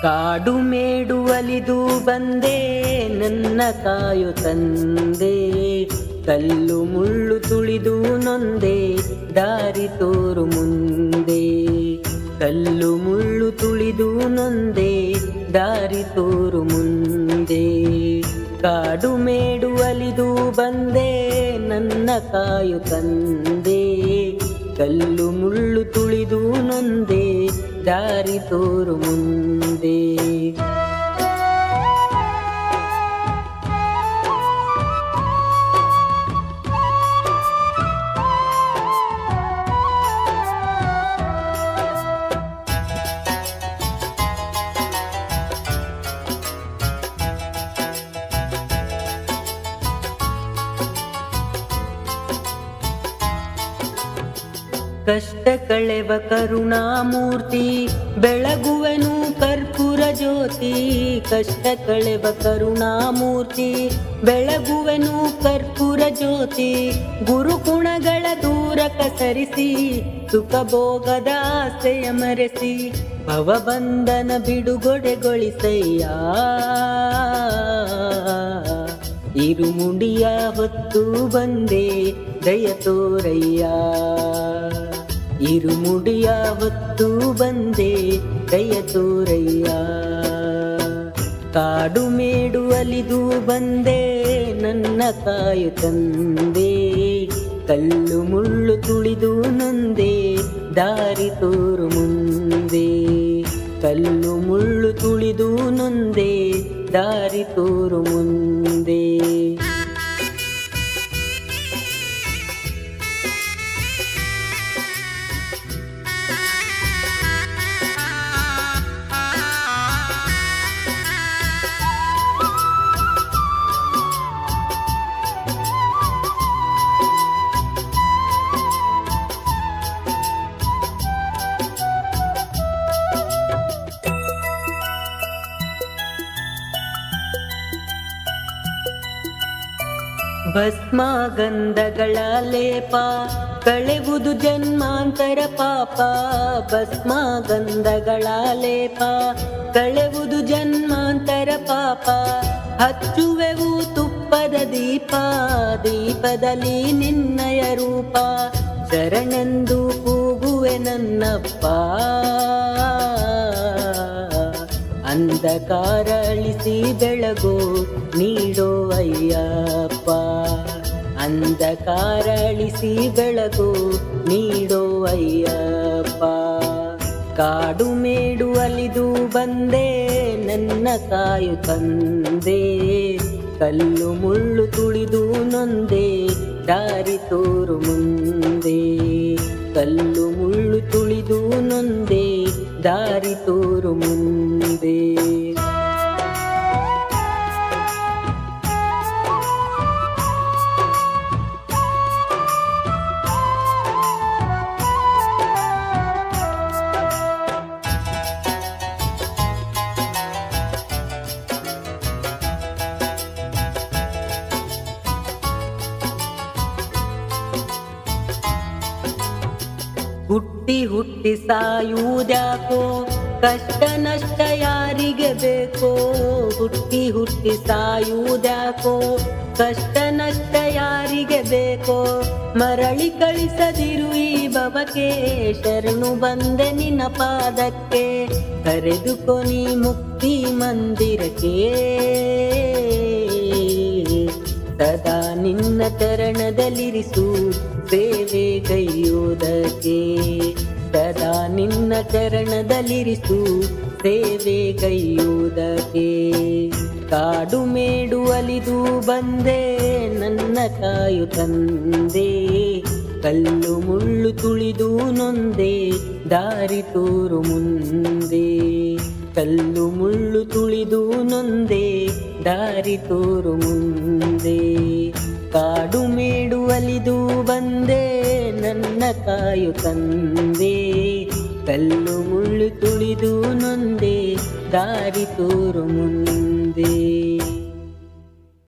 ಕಾಡು ಮೇಡು ಅಲಿದು ಬಂದೆ ನನ್ನ ಕಾಯು ತಂದೆ, ಕಲ್ಲು ಮುಳ್ಳು ತುಳಿದು ನೊಂದೆ ದಾರಿ ತೋರು ಮುಂದೆ. ಕಲ್ಲು ಮುಳ್ಳು ತುಳಿದು ನೊಂದೆ ದಾರಿ ತೋರು ಮುಂದೆ. ಕಾಡು ಮೇಡು ಅಲಿದು ಬಂದೆ ನನ್ನ ಕಾಯು ತಂದೆ, ಕಲ್ಲು ಮುಳ್ಳು ತುಳಿದು ನೊಂದೆ ದಾರಿ ತೋರು ಮುಂದೆ. ಕಷ್ಟ ಕಳೆವ ಕರುಣಾಮೂರ್ತಿ, ಬೆಳಗುವೆನು ಕರ್ಪೂರ ಜ್ಯೋತಿ. ಕಷ್ಟ ಕಳೆವ ಕರುಣಾಮೂರ್ತಿ, ಬೆಳಗುವೆನು ಕರ್ಪೂರ ಜ್ಯೋತಿ. ಗುರುಗುಣಗಳ ದೂರ ಕಸರಿಸಿ, ಸುಖ ಭೋಗದ ಆಸೆಯ ಮರೆಸಿ, ಭವಬಂಧನ ಬಿಡುಗಡೆಗೊಳಿಸಯ್ಯ. ಇರುಮುಡಿಯ ಹೊತ್ತು ಬಂದೆ ದಯ ತೋರಯ್ಯ. ಇರುಮುಡಿಯ ಹೊತ್ತು ಬಂದೆ ದಯ ತೋರಯ್ಯ. ಕಾಡು ಮೇಡು ಅಲಿದು ಬಂದೆ ನನ್ನ ಕಾಯು ತಂದೆ, ಕಲ್ಲು ಮುಳ್ಳು ತುಳಿದು ನೊಂದೆ ದಾರಿ ತೋರು ಮುಂದೆ. ಕಲ್ಲು ಮುಳ್ಳು ತುಳಿದು ನೊಂದೆ ದಾರಿ ತೋರು ಮುಂದೆ. ಭಸ್ಮ ಗಂಧಗಳ ಲೇಪ ಕಳೆವುದು ಜನ್ಮಾಂತರ ಪಾಪ. ಭಸ್ಮ ಗಂಧಗಳ ಲೇಪ ಕಳೆವುದು ಜನ್ಮಾಂತರ ಪಾಪ. ಹಚ್ಚುವೆವು ತುಪ್ಪದ ದೀಪ, ದೀಪದಲ್ಲಿ ನಿನ್ನಯ ರೂಪ. ಶರಣೆಂದು ಕೂಗುವೆ ನನ್ನಪ್ಪ, ಅಂಧಕಾರ ಅಳಿಸಿ ಬೆಳಗು ನೀಡೋ ಅಯ್ಯಪ್ಪ. ಅಂಧಕಾರ ಅಳಿಸಿ ಬೆಳಗು ನೀಡೋ ಅಯ್ಯಪ್ಪ. ಕಾಡು ಮೇಡು ಅಲಿದು ಬಂದೆ ನನ್ನ ಕಾಯು ತಂದೆ, ಕಲ್ಲು ಮುಳ್ಳು ತುಳಿದು ನೊಂದೆ ದಾರಿ ತೋರು ಮುಂದೆ. ಕಲ್ಲು ಮುಳ್ಳು ತುಳಿದು ನೊಂದೆ ದಾರಿ ತೋರು ಮುಂದೆ. ಹುಟ್ಟಿ ಹುಟ್ಟಿ ಸಾಯುವುದ್ಯಾಕೋ, ಕಷ್ಟ ನಷ್ಟ ಯಾರಿಗೆ ಬೇಕೋ. ಹುಟ್ಟಿ ಹುಟ್ಟಿ ಸಾಯುವುದ್ಯಾಕೋ, ಕಷ್ಟ ನಷ್ಟ ಯಾರಿಗೆ ಬೇಕೋ. ಮರಳಿ ಕಳಿಸದಿರು ಈ ಭವಕ್ಕೆ, ಶರಣು ಬಂದೆ ನಿನ್ನ ಪಾದಕ್ಕೆ. ಕರೆದುಕೊ ನೀ ಮುಕ್ತಿ ಮಂದಿರಕ್ಕೆ, ಸದಾ ನಿನ್ನ ಚರಣದಲ್ಲಿರಿಸು ಸೇವೆ ಕೈಯುವುದಕ್ಕೆ. ಸದಾ ನಿನ್ನ ಚರಣದಲ್ಲಿರಿಸು ಸೇವೆ ಕೈಯುವುದಕ್ಕೆ. ಕಾಡು ಮೇಡು ಅಲಿದು ಬಂದೆ ನನ್ನ ಕಾಯು ತಂದೆ, ಕಲ್ಲು ಮುಳ್ಳು ತುಳಿದು ನೊಂದೆ ದಾರಿ ತೋರು ಮುಂದೆ. ಕಲ್ಲು ಮುಳ್ಳು ತುಳಿದು ನೊಂದೆ ದಾರಿ ತೋರು ಮುಂದೆ. ಕಾಡು ಮೇಡು ಅಲಿದು ಬಂದೆ ನನ್ನ ಕಾಯು ತಂದೆ, ಕಲ್ಲು ಮುಳ್ಳು ತುಳಿದು ನೊಂದೆ ದಾರಿ ತೋರು ಮುಂದೆ.